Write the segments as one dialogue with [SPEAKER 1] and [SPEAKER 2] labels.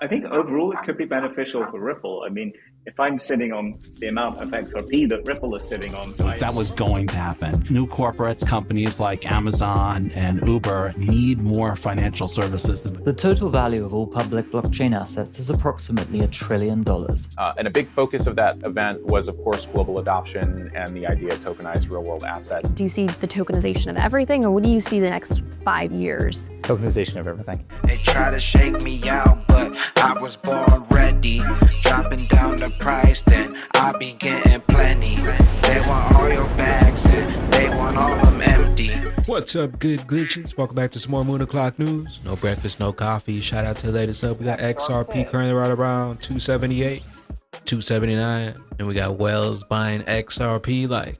[SPEAKER 1] I think overall it could be beneficial for Ripple. I mean, if I'm sitting on the amount of XRP that Ripple is sitting on,
[SPEAKER 2] that was going to happen. New corporates, companies like Amazon and Uber need more financial services.
[SPEAKER 3] The total value of all public blockchain assets is approximately $1 trillion.
[SPEAKER 4] And a big focus of that event was, of course, global adoption and the idea of tokenized real-world assets.
[SPEAKER 5] Do you see the tokenization of everything, or what do you see the next 5 years?
[SPEAKER 6] Tokenization of everything.
[SPEAKER 7] They try to shake me out, but I was born ready. Dropping down the price, then I be getting plenty. They want all your bags and they want all them empty.
[SPEAKER 8] What's up, good glitches? Welcome back to some more Moon O'Clock news. No breakfast, no coffee. Shout out to the latest up. We got XRP currently right around 278, 279, and we got Wells buying XRP like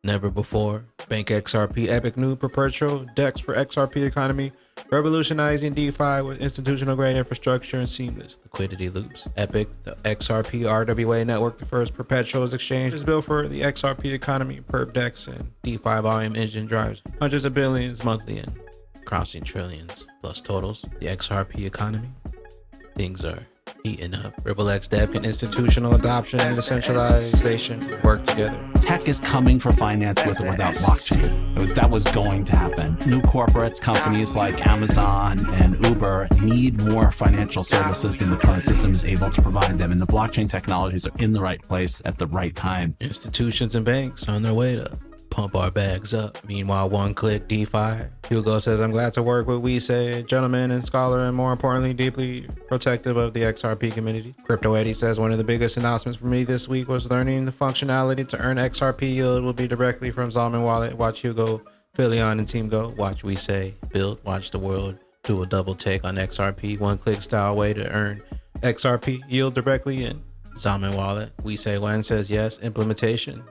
[SPEAKER 8] never before. Bank XRP, epic new perpetual DEX for XRP economy, revolutionizing DeFi with institutional grade infrastructure and seamless liquidity loops. Epic, the XRP RWA network, the first perpetuals exchange, is built for the XRP economy. Perp DEX and DeFi volume engine drives hundreds of billions monthly and crossing trillions plus totals. The XRP economy, things are heating up. RippleX dev and institutional adoption and decentralization work together.
[SPEAKER 2] Tech is coming for finance with or without blockchain. That was going to happen. New corporates, companies like Amazon and Uber need more financial services than the current system is able to provide them. And the blockchain technologies are in the right place at the right time.
[SPEAKER 8] Institutions and banks on their way to pump our bags up. Meanwhile, one click DeFi. Hugo says, I'm glad to work with We Say, gentleman and scholar, and more importantly, deeply protective of the XRP community. Crypto Eddie says, one of the biggest announcements for me this week was learning the functionality to earn XRP yield will be directly from Zalman Wallet. Watch Hugo, Philion, and team go. Watch We Say, build, watch the world do a double take on XRP. One click style way to earn XRP yield directly in Zalman Wallet. We Say When says yes, implementation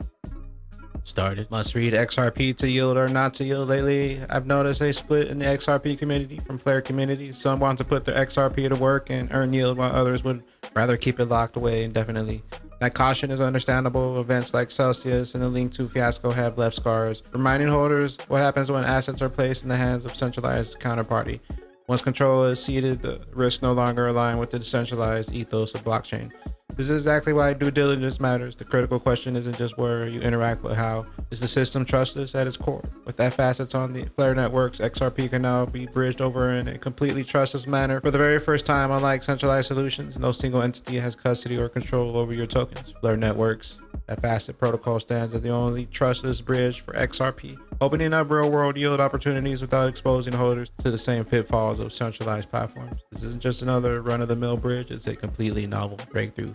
[SPEAKER 8] started. Must read XRP to yield or not to yield. Lately, I've noticed a split in the XRP community from Flare communities. Some want to put their XRP to work and earn yield, while others would rather keep it locked away indefinitely. That caution is understandable. Events like Celsius and the Link 2 fiasco have left scars, reminding holders what happens when assets are placed in the hands of centralized counterparty. Once control is ceded, the risks no longer align with the decentralized ethos of blockchain. This is exactly why due diligence matters. The critical question isn't just where you interact, but how. Is the system trustless at its core? With F assets on the Flare networks, XRP can now be bridged over in a completely trustless manner. For the very first time, unlike centralized solutions, no single entity has custody or control over your tokens. Flare networks, F asset protocol stands as the only trustless bridge for XRP, opening up real-world yield opportunities without exposing holders to the same pitfalls of centralized platforms. This isn't just another run-of-the-mill bridge, it's a completely novel breakthrough,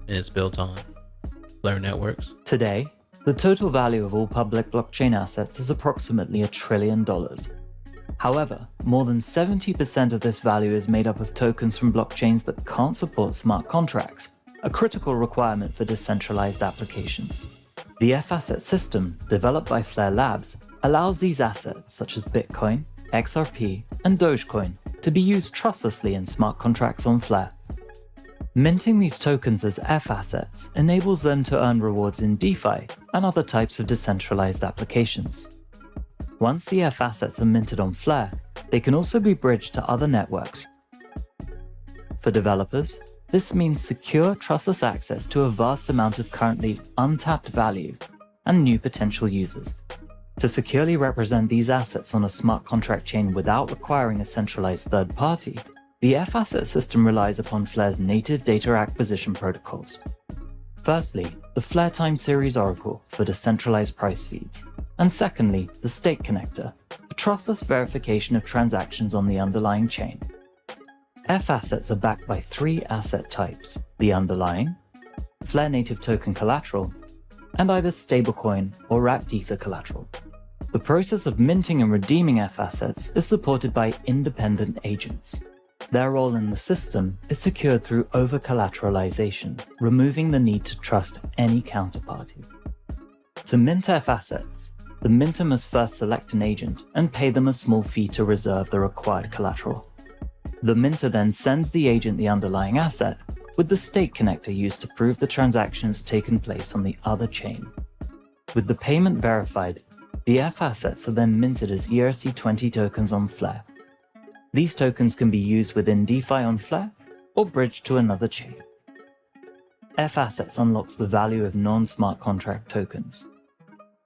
[SPEAKER 8] and it's built on Flare networks.
[SPEAKER 3] Today, the total value of all public blockchain assets is approximately $1 trillion. However, more than 70% of this value is made up of tokens from blockchains that can't support smart contracts, a critical requirement for decentralized applications. The F-asset system, developed by Flare Labs, allows these assets, such as Bitcoin, XRP, and Dogecoin, to be used trustlessly in smart contracts on Flare. Minting these tokens as F-assets enables them to earn rewards in DeFi and other types of decentralized applications. Once the F-assets are minted on Flare, they can also be bridged to other networks. For developers, this means secure, trustless access to a vast amount of currently untapped value and new potential users. To securely represent these assets on a smart contract chain without requiring a centralized third party, the F-asset system relies upon Flare's native data acquisition protocols. Firstly, the Flare Time Series Oracle for decentralized price feeds, and secondly, the Stake Connector for trustless verification of transactions on the underlying chain. F-assets are backed by 3 asset types: the underlying, Flare native token collateral, and either stablecoin or wrapped ether collateral. The process of minting and redeeming F-assets is supported by independent agents. Their role in the system is secured through over-collateralization, removing the need to trust any counterparty. To mint F-assets, the minter must first select an agent and pay them a small fee to reserve the required collateral. The minter then sends the agent the underlying asset, with the stake connector used to prove the transactions taken place on the other chain. With the payment verified, the F-assets are then minted as ERC20 tokens on Flare. These tokens can be used within DeFi on Flare or bridge to another chain. F-Assets unlocks the value of non-smart contract tokens.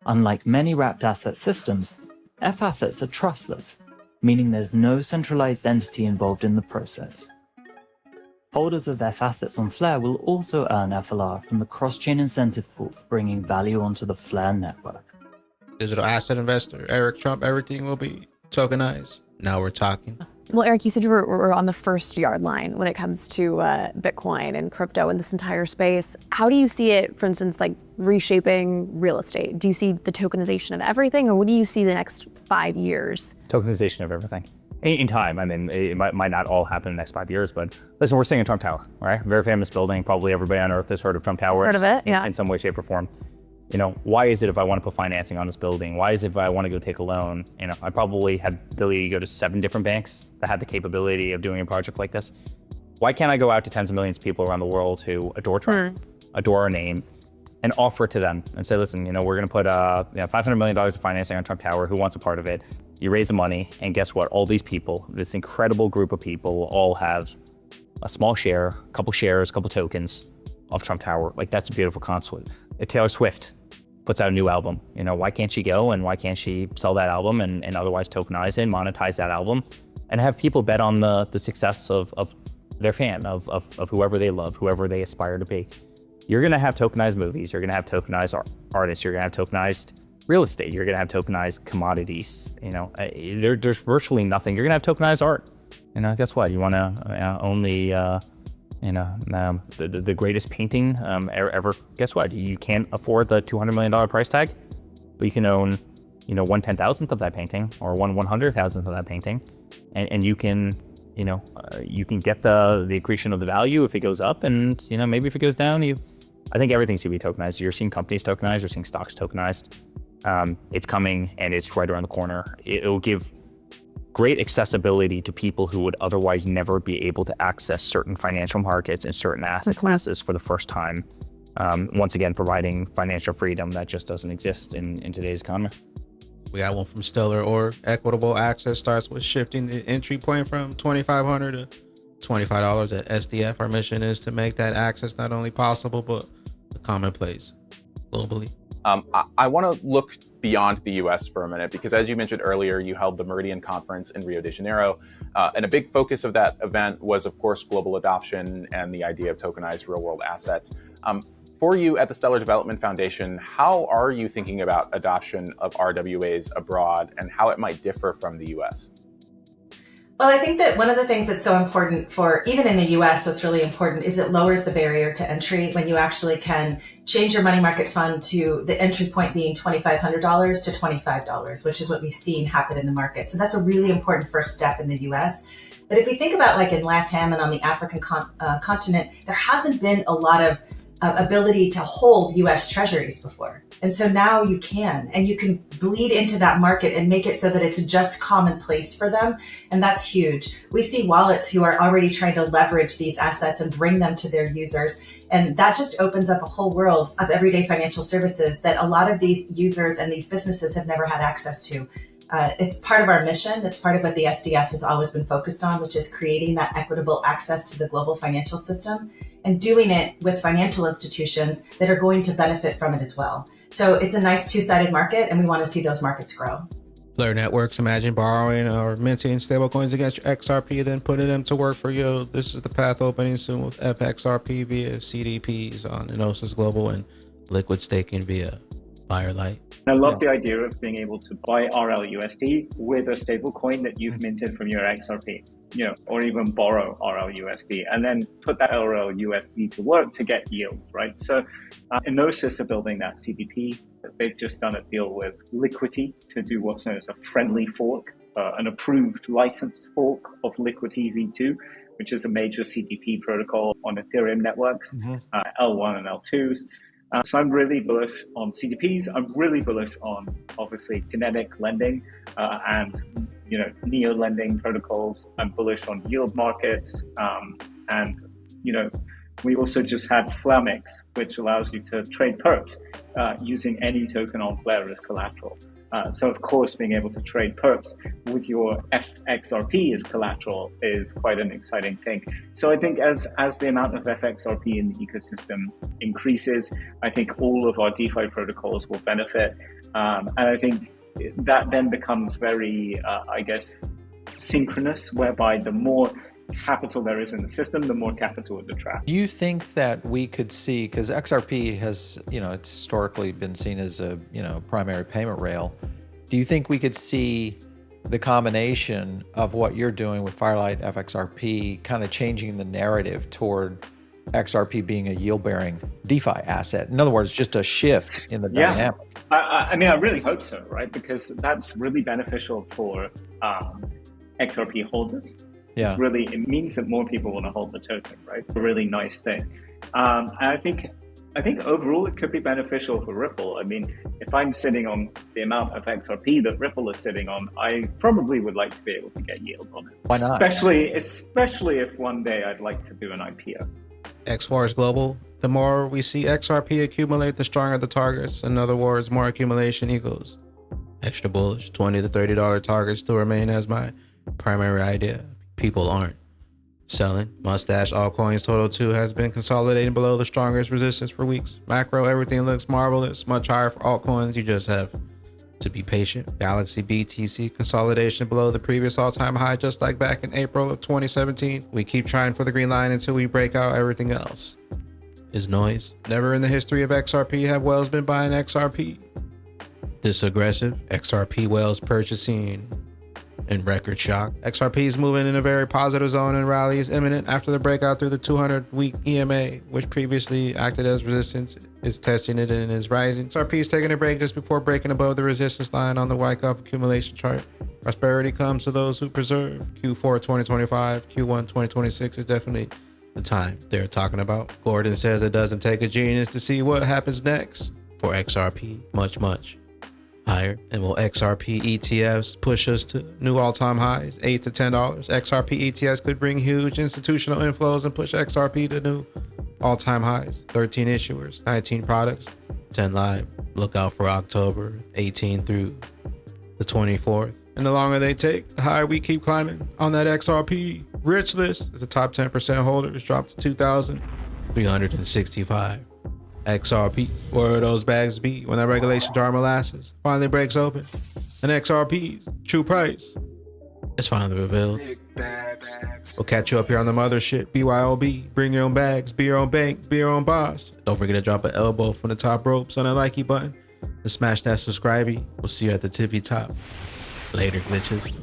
[SPEAKER 3] Unlike many wrapped asset systems, F-Assets are trustless, meaning there's no centralized entity involved in the process. Holders of F-Assets on Flare will also earn FLR from the cross-chain incentive pool for bringing value onto the Flare network.
[SPEAKER 8] Digital asset investor, Eric Trump, everything will be tokenized. Now we're talking.
[SPEAKER 5] Well, Eric, you said you were on the first yard line when it comes to Bitcoin and crypto in this entire space. How do you see it, for instance, like reshaping real estate? Do you see the tokenization of everything, or what do you see the next 5 years?
[SPEAKER 6] Tokenization of everything. In time, I mean, it might not all happen in the next 5 years, but listen, we're seeing a Trump Tower, right? Very famous building. Probably everybody on Earth has heard of Trump Tower.
[SPEAKER 5] Heard of it, yeah.
[SPEAKER 6] In some way, shape, or form. You know, why is it if I want to put financing on this building? Why is it if I want to go take a loan? You know, I probably had the ability to go to 7 different banks that had the capability of doing a project like this. Why can't I go out to tens of millions of people around the world who adore Trump, adore our name, and offer it to them and say, listen, you know, we're going to put $500 million of financing on Trump Tower. Who wants a part of it? You raise the money, and guess what? All these people, this incredible group of people, all have a small share, a couple shares, a couple tokens of Trump Tower. Like, that's a beautiful concept. Taylor Swift puts out a new album. You know, why can't she go and why can't she sell that album and otherwise tokenize it, monetize that album, and have people bet on the success of their fan, of whoever they love, whoever they aspire to be. You're going to have tokenized movies. You're going to have tokenized artists. You're going to have tokenized real estate. You're going to have tokenized commodities. You know, there's virtually nothing. You're going to have tokenized art. You know, guess what? You want to own the greatest painting ever. Guess what? You can't afford the $200 million price tag, but you can own, you know, 1/10,000th of that painting or 1/100,000th of that painting, and you can, you know, you can get the accretion of the value if it goes up, and you know, maybe if it goes down, I think everything's gonna be tokenized. You're seeing companies tokenized. You're seeing stocks tokenized. It's coming, and it's right around the corner. It will give great accessibility to people who would otherwise never be able to access certain financial markets and certain asset classes for the first time. Once again, providing financial freedom that just doesn't exist in today's economy.
[SPEAKER 8] We got one from Stellar Org. Equitable access starts with shifting the entry point from $2,500 to $25 at SDF. Our mission is to make that access not only possible, but commonplace globally.
[SPEAKER 4] I want to look beyond the US for a minute, because as you mentioned earlier, you held the Meridian Conference in Rio de Janeiro. And a big focus of that event was, of course, global adoption and the idea of tokenized real world assets. For you at the Stellar Development Foundation, how are you thinking about adoption of RWAs abroad and how it might differ from the US?
[SPEAKER 9] Well, I think that one of the things that's so important for, even in the US, that's really important is it lowers the barrier to entry when you actually can change your money market fund to the entry point being $2,500 to $25, which is what we've seen happen in the market. So that's a really important first step in the US. But if we think about like in LATAM and on the African continent, there hasn't been a lot of ability to hold US treasuries before. And so now you can, and you can bleed into that market and make it so that it's just commonplace for them. And that's huge. We see wallets who are already trying to leverage these assets and bring them to their users. And that just opens up a whole world of everyday financial services that a lot of these users and these businesses have never had access to. It's part of our mission. It's part of what the SDF has always been focused on, which is creating that equitable access to the global financial system and doing it with financial institutions that are going to benefit from it as well. So it's a nice two-sided market, and we want to see those markets grow.
[SPEAKER 8] Flare Networks, imagine borrowing or minting stablecoins against your XRP, then putting them to work for you. This is the path opening soon with FXRP via CDPs on Enosis Global and liquid staking via Firelight.
[SPEAKER 1] I love the idea of being able to buy RLUSD with a stablecoin that you've minted from your XRP, you know, or even borrow RLUSD and then put that RLUSD to work to get yield, right? So Enosis are building that CDP. They've just done a deal with Liquidity to do what's known as a friendly fork, an approved licensed fork of Liquidity V2, which is a major CDP protocol on Ethereum networks, L1 and L2s. So I'm really bullish on CDPs. I'm really bullish on, obviously, kinetic lending and, you know, neo lending protocols. I'm bullish on yield markets. And, you know, we also just had Flamix, which allows you to trade perps using any token on Flare as collateral. So of course, being able to trade perps with your XRP as collateral is quite an exciting thing. So I think as the amount of XRP in the ecosystem increases, I think all of our DeFi protocols will benefit. And I think that then becomes very, synchronous, whereby the more capital there is in the system, the more capital it attracts.
[SPEAKER 10] Do you think that we could see, because XRP has, it's historically been seen as a, primary payment rail. Do you think we could see the combination of what you're doing with Firelight FXRP kind of changing the narrative toward XRP being a yield-bearing DeFi asset? In other words, just a shift in the dynamic.
[SPEAKER 1] I mean, I really hope so, right? Because that's really beneficial for XRP holders.
[SPEAKER 10] Yeah.
[SPEAKER 1] It means that more people want to hold the token, right? It's a really nice thing. And I think overall it could be beneficial for Ripple. I mean, if I'm sitting on the amount of XRP that Ripple is sitting on, I probably would like to be able to get yield on it.
[SPEAKER 10] Why not?
[SPEAKER 1] Especially if one day I'd like to do an IPO.
[SPEAKER 8] X-Force Global. The more we see XRP accumulate, the stronger the targets. In other words, more accumulation equals extra bullish. $20 to $30 targets still remain as my primary idea. People aren't selling. Mustache altcoins total 2 has been consolidating below the strongest resistance for weeks. Macro, everything looks marvelous. Much higher for altcoins. You just have to be patient. Galaxy BTC consolidation below the previous all-time high, just like back in April of 2017. We keep trying for the green line until we break out. Everything else is noise. Never in the history of XRP have whales been buying XRP this aggressive. XRP whales purchasing in record shock. XRP is moving in a very positive zone and rally is imminent after the breakout through the 200-week EMA, which previously acted as resistance, is testing it and is rising. XRP is taking a break just before breaking above the resistance line on the Wyckoff accumulation chart. Prosperity comes to those who preserve. Q4 2025, Q1 2026 is definitely the time they're talking about. Gordon says it doesn't take a genius to see what happens next for XRP. Much higher. And will XRP ETFs push us to new all-time highs, $8 to $10? XRP ETFs could bring huge institutional inflows and push XRP to new all-time highs. 13 issuers, 19 products, 10 live. Look out for October 18 through the 24th. And the longer they take, the higher we keep climbing on that XRP rich list. As the top 10% holders drop to 2,365. XRP, where will those bags be when that regulation jar molasses finally breaks open? And XRP's true price is finally revealed. We'll catch you up here on the mothership. BYOB, bring your own bags, be your own bank, be your own boss. Don't forget to drop an elbow from the top ropes on that likey button and smash that subscribey. We'll see you at the tippy top. Later, glitches.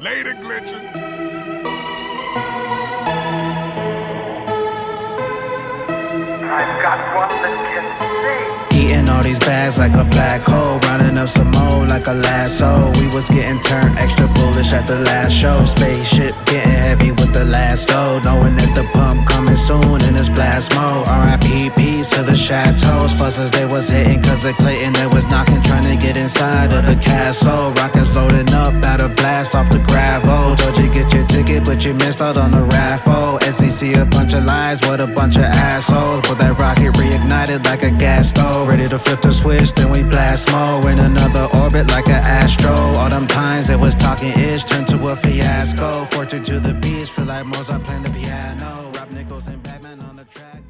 [SPEAKER 11] Later, glitches.
[SPEAKER 7] I've got one that can sing. Eating all these bags like a black hole, running up some more like a lasso. We was getting turned extra bullish at the last show. Spaceship getting heavy with the last load, knowing that the pump coming soon in this blast mode. RIP peace to the chateaus. Fuzzers they was hitting cause of Clayton they was knocking, trying to get inside of the castle. Rockets loading up at a blast off the gravel. Told you get your ticket but you missed out on the raffle. SEC a bunch of lies, what a bunch of assholes. But that rocket reignited like a gas stove, ready to flip the switch, then we blast mode in another orbit like an astro. All them times it was talking ish turned to a fiasco. Fortune to the beast, feel like Mozart playing the piano. Rob Nichols and Batman on the track.